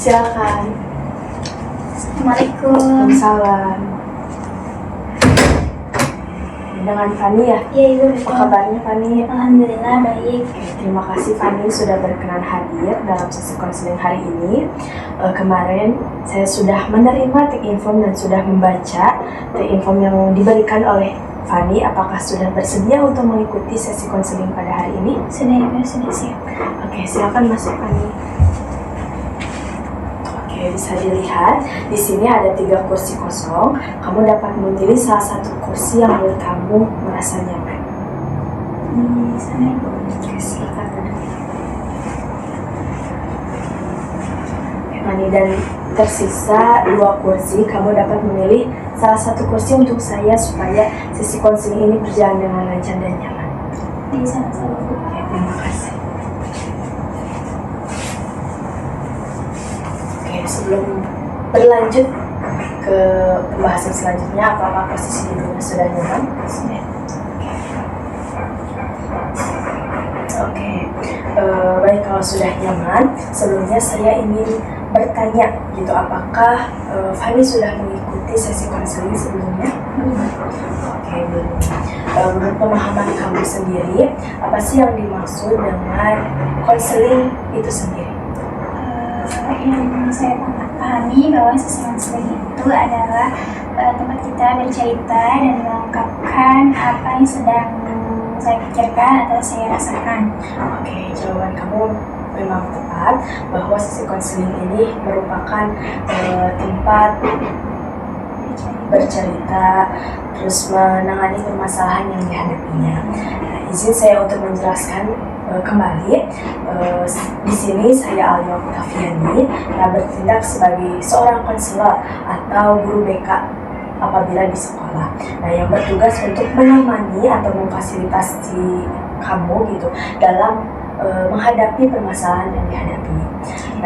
Silakan. Assalamualaikum. Waalaikumsalam. Dengan Fani ya? Iya Ibu. Apa kabarnya Fani? Alhamdulillah baik. Terima kasih Fani sudah berkenan hadir dalam sesi konseling hari ini. Kemarin saya sudah menerima take inform dan sudah membaca take inform yang diberikan oleh Fani. Apakah sudah bersedia untuk mengikuti sesi konseling pada hari ini? Sudah Ibu, sudah siap. Oke, silakan masuk Fani. Oke, bisa dilihat di sini ada 3 kursi kosong. Kamu dapat memilih salah satu kursi yang menurut kamu merasa nyaman. Di sana Ibu. Oke, silakan duduk. Fani, dan tersisa 2 kursi. Kamu dapat memilih salah satu kursi untuk saya supaya sesi konseling ini berjalan dengan lancar dan nyaman. Di sana saja Ibu. Oke, terima kasih. Sebelum berlanjut ke pembahasan selanjutnya, apakah posisi duduknya sudah nyaman? Sudah. Oke. Baik, kalau sudah nyaman, sebelumnya saya ingin bertanya gitu, apakah Fani sudah mengikuti sesi konseling sebelumnya? Oke, belum. Menurut pemahaman kamu sendiri, apa sih yang dimaksud dengan konseling itu sendiri? Yang saya pahami bahwa sesi konseling itu adalah tempat kita bercerita dan mengungkapkan apa yang sedang saya pikirkan atau saya rasakan. Oke, jawaban kamu memang tepat bahwa sesi konseling ini merupakan tempat bercerita, terus menangani permasalahan yang dihadapinya. Nah, izin saya untuk menjelaskan kembali. Di sini saya Alia Oktaviani, bertindak sebagai seorang konselor atau guru BK apabila di sekolah. Nah, yang bertugas untuk menemani atau memfasilitasi kamu gitu dalam menghadapi permasalahan yang dihadapi.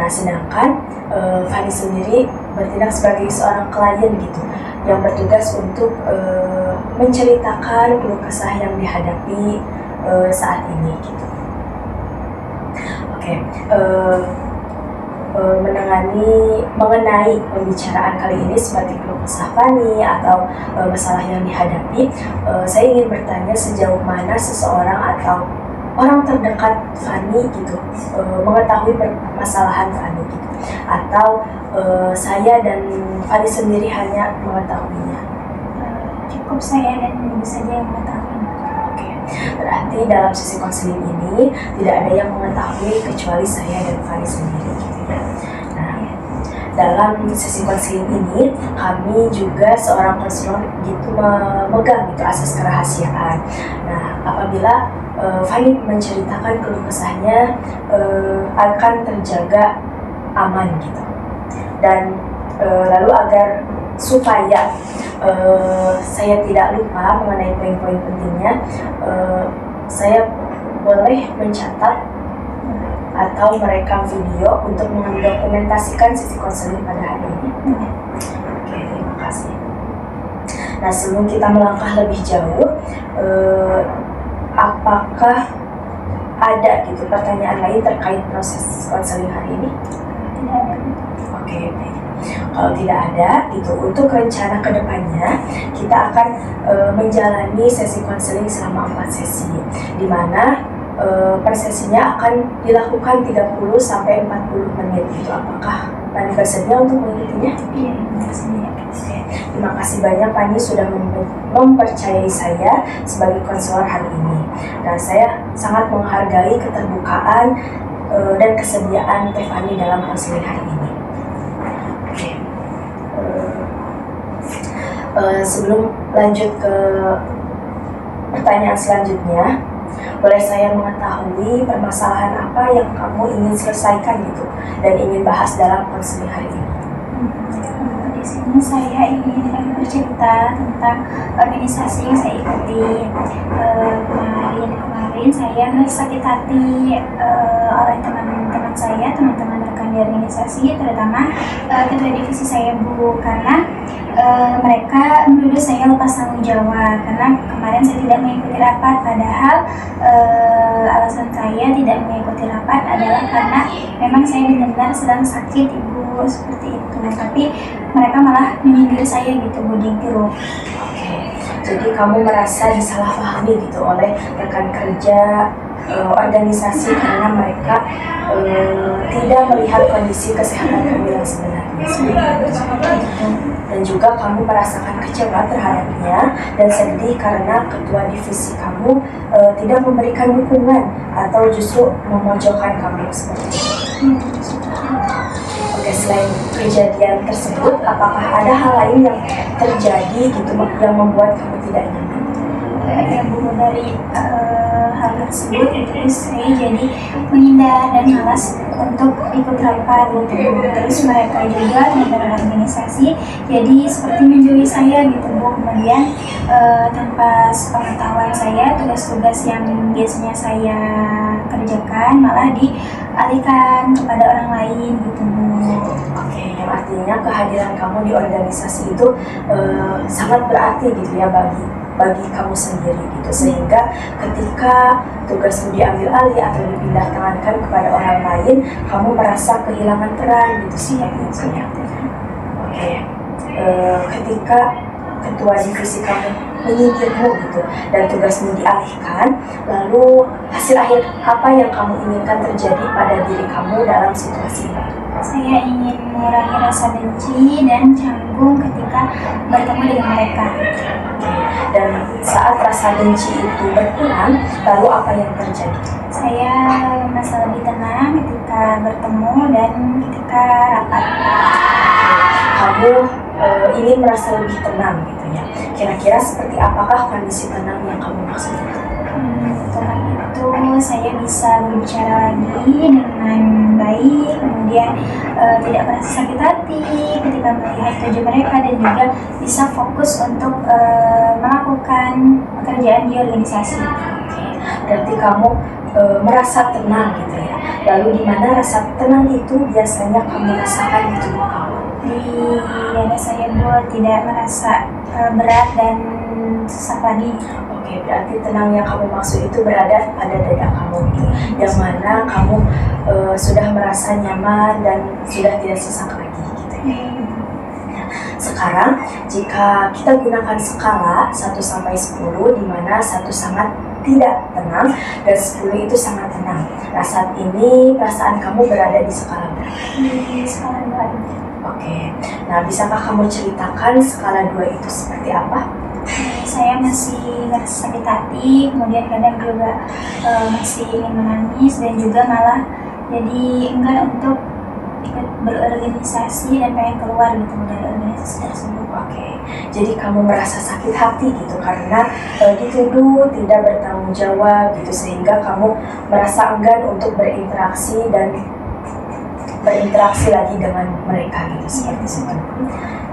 Nah, sedangkan Fani sendiri bertindak sebagai seorang klien gitu, yang bertugas untuk menceritakan keluh kesah yang dihadapi saat ini gitu. Oke, mengenai pembicaraan kali ini seperti keluh kesah Fani atau masalah yang dihadapi, saya ingin bertanya sejauh mana seseorang atau orang terdekat Fani gitu mengetahui permasalahan Fani gitu, atau saya dan Fani sendiri hanya mengetahuinya? Cukup saya dan Ibu saja yang mengetahui. Berarti dalam sesi konseling ini tidak ada yang mengetahui kecuali saya dan Fani sendiri gitu ya. Nah, dalam sesi konseling ini kami juga seorang konselor gitu memegang gitu asas kerahasiaan. Nah, apabila Fani menceritakan keluh kesahnya akan terjaga aman gitu. Dan lalu agar supaya saya tidak lupa mengenai poin-poin pentingnya, saya boleh mencatat atau merekam video untuk mendokumentasikan sesi konseling pada hari ini. Oke, terima kasih. Nah, sebelum kita melangkah lebih jauh, apakah ada gitu pertanyaan lain terkait proses konseling hari ini? Tidak ada. Oke, baik. Kalau tidak ada, itu untuk rencana kedepannya kita akan menjalani sesi konseling selama 4 sesi, di mana per sesinya akan dilakukan 30 sampai 40 menit. Itu apakah Fani bersedia untuk mengikutinya? Iya, bersedia. Terima kasih banyak Fani sudah mempercayai saya sebagai konselor hari ini. Dan saya sangat menghargai keterbukaan dan kesediaan Fani dalam konseling hari ini. Sebelum lanjut ke pertanyaan selanjutnya, boleh saya mengetahui permasalahan apa yang kamu ingin selesaikan gitu dan ingin bahas dalam konseling hari ini? Di sini saya ingin bercerita tentang organisasi yang saya ikuti. Kemarin saya sakit hati oleh teman-teman saya, teman-teman rekan di organisasi, terutama ketua divisi saya Bu, karena mereka menuduh saya lepas tanggung jawab karena kemarin saya tidak mengikuti rapat, padahal alasan saya tidak mengikuti rapat adalah karena memang saya benar-benar sedang sakit Ibu. Bu, seperti itu. Tapi mereka malah menyindir saya gitu Bu di grup. Oke, jadi kamu merasa disalahpahami gitu oleh rekan kerja organisasi karena mereka tidak melihat kondisi kesehatan kamu yang sebenarnya. Dan juga kamu merasakan kecewa terhadapnya dan sedih karena ketua divisi kamu tidak memberikan dukungan atau justru memojokkan kamu seperti itu. Oke, selain kejadian tersebut, apakah ada hal lain yang terjadi gitu yang membuat kamu tidak nyaman? Ya Bu, dari hal tersebut itu saya jadi menghindar dan malas untuk ikut rapat gitu Bu. Terus mereka juga teman-teman organisasi jadi seperti menjauhi saya gitu Bu. Kemudian tanpa sepengetahuan saya, tugas-tugas yang biasanya saya kerjakan malah dialihkan kepada orang lain gitu Bu. Oke, yang artinya kehadiran kamu di organisasi itu sangat berarti gitu ya bagi kamu sendiri gitu, sehingga ketika tugasmu diambil alih atau dipindah tangankan kepada orang lain, kamu merasa kehilangan peran gitu seperti itu ya. Oke, ketika ketua divisi kamu menyingkirmu gitu dan tugasmu dialihkan, lalu hasil akhir apa yang kamu inginkan terjadi pada diri kamu dalam situasi itu? Saya ingin mengurangi rasa benci dan canggung ketika bertemu dengan mereka. Dan saat rasa benci itu berkurang, lalu apa yang terjadi? Saya merasa lebih tenang ketika bertemu dan ketika rapat. Kamu ingin merasa lebih tenang gitu ya. Kira-kira seperti apakah kondisi tenang yang kamu maksud itu? Setelah itu saya bisa berbicara lagi dengan baik, kemudian tidak merasa sakit hati ketika melihat wajah mereka dan juga bisa fokus untuk melakukan pekerjaan di organisasi. Oke, berarti kamu merasa tenang gitu ya. Lalu di mana rasa tenang itu biasanya kamu rasakan di tubuh kamu? Di dada saya Bu, tidak merasa berat dan sesak lagi. Oke, berarti tenang yang kamu maksud itu berada pada dada kamu gitu, yang mana kamu sudah merasa nyaman dan sudah tidak sesak lagi gitu ya. Sekarang jika kita gunakan skala 1 sampai 10 di mana 1 sangat tidak tenang dan 10 itu sangat tenang. Nah, saat ini perasaan kamu berada di skala berapa? Di skala 2. Oke. Nah, bisakah kamu ceritakan skala 2 itu seperti apa? Saya masih ngerasa sakit hati, kemudian kadang juga masih ingin menangis dan juga malah jadi enggan untuk ikut berorganisasi dan pengen keluar gitu dari organisasi tersebut. Oke, jadi kamu merasa sakit hati gitu karena dituduh tidak bertanggung jawab gitu, sehingga kamu merasa enggan untuk berinteraksi lagi dengan mereka gitu seperti itu.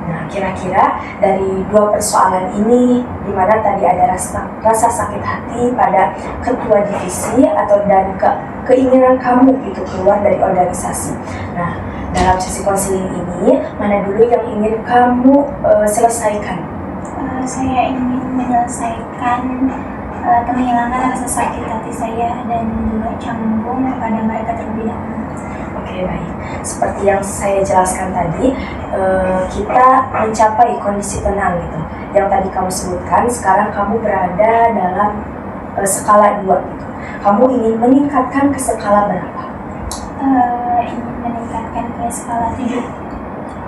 Nah, kira-kira dari dua persoalan ini, di mana tadi ada rasa sakit hati pada ketua divisi dan keinginan kamu gitu keluar dari organisasi. Nah, dalam sesi konseling ini, mana dulu yang ingin kamu selesaikan? Saya ingin menyelesaikan penghilangan rasa sakit hati saya dan juga canggung kepada mereka terlebih dahulu. Oke, baik. Seperti yang saya jelaskan tadi, kita mencapai kondisi tenang gitu. Yang tadi kamu sebutkan, sekarang kamu berada dalam skala 2 gitu. Kamu ingin meningkatkan ke skala berapa? Ingin meningkatkan ke skala 7.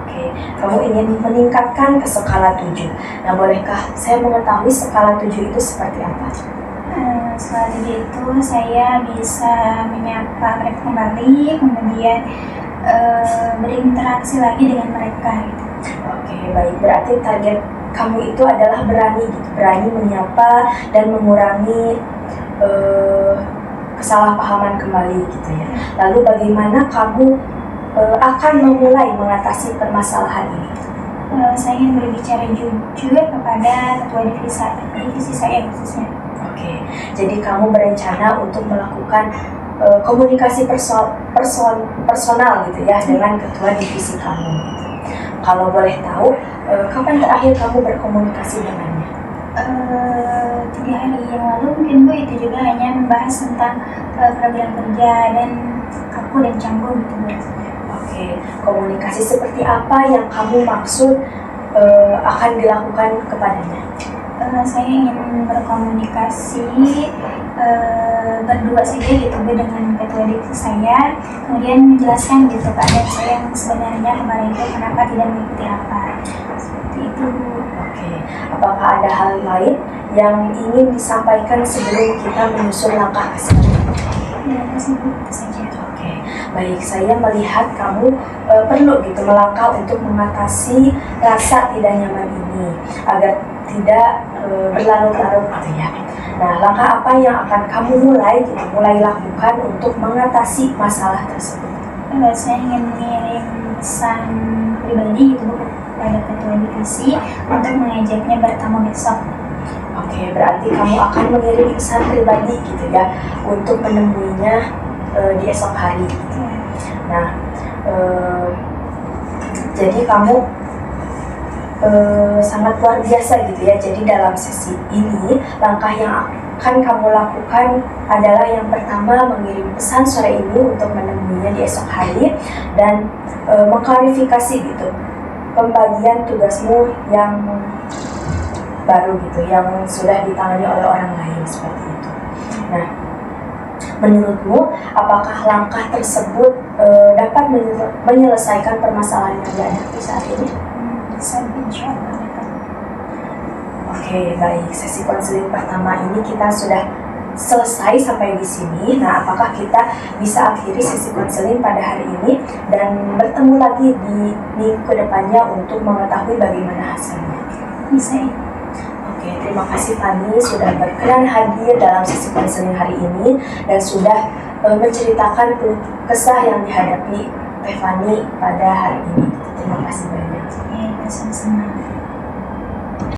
Oke, kamu ingin meningkatkan ke skala 7. Nah, bolehkah saya mengetahui skala 7 itu seperti apa? Skala 7 itu saya bisa menyapa mereka kembali, kemudian berinteraksi lagi dengan mereka gitu. Oke, baik. Berarti target kamu itu adalah berani menyapa dan mengurangi kesalahpahaman kembali gitu ya. Lalu bagaimana kamu akan memulai mengatasi permasalahan ini? Saya ingin berbicara jujur kepada ketua divisi saya khususnya. Oke, jadi kamu berencana untuk melakukan komunikasi personal gitu ya dengan ketua divisi kamu gitu. Kalau boleh tahu, kapan terakhir kamu berkomunikasi dengannya? 3 hari yang lalu mungkin Bu, itu juga hanya membahas tentang program kerja dan kaku dan canggung gitu Bu. Oke, Oke, komunikasi seperti apa yang kamu maksud akan dilakukan kepadanya? Saya ingin berkomunikasi berdua saja gitu Bu, dengan ketua divisi saya, kemudian menjelaskan gitu keadaan saya yang sebenarnya kemarin itu kenapa tidak mengikuti rapat seperti itu Bu. Oke, apakah ada hal lain yang ingin disampaikan sebelum kita menyusun langkah keselanjutnya? Ya, tersebut itu saja. Oke, baik. Saya melihat kamu perlu gitu melangkah untuk mengatasi rasa tidak nyaman ini agar tidak berlarut-larut gitu ya. Nah, langkah apa yang akan kamu mulai lakukan untuk mengatasi masalah tersebut? Saya ingin mengirim pesan pribadi gitu Bu kepada ketua divisi untuk mengajaknya bertemu besok. Oke, berarti kamu akan mengirim pesan pribadi gitu ya untuk menemuinya di esok hari. Gitu. Nah, jadi kamu sangat luar biasa gitu ya. Jadi dalam sesi ini langkah yang akan kamu lakukan adalah yang pertama mengirim pesan sore ini untuk menemuinya di esok hari dan mengklarifikasi gitu pembagian tugasmu yang baru gitu yang sudah ditangani oleh orang lain seperti itu. Nah, menurutmu apakah langkah tersebut dapat menyelesaikan permasalahan yang dihadapi saat ini? Bisa insya Allah. Oke, baik. Sesi konseling pertama ini kita sudah selesai sampai di sini. Nah, apakah kita bisa akhiri sesi konseling pada hari ini dan bertemu lagi di minggu depannya untuk mengetahui bagaimana hasilnya? Bisa ya. Oke, terima kasih Fani sudah berkenan hadir dalam sesi konseling hari ini dan sudah menceritakan kesah yang dihadapi Teh Fani pada hari ini. Terima kasih banyak. Ya, sama-sama.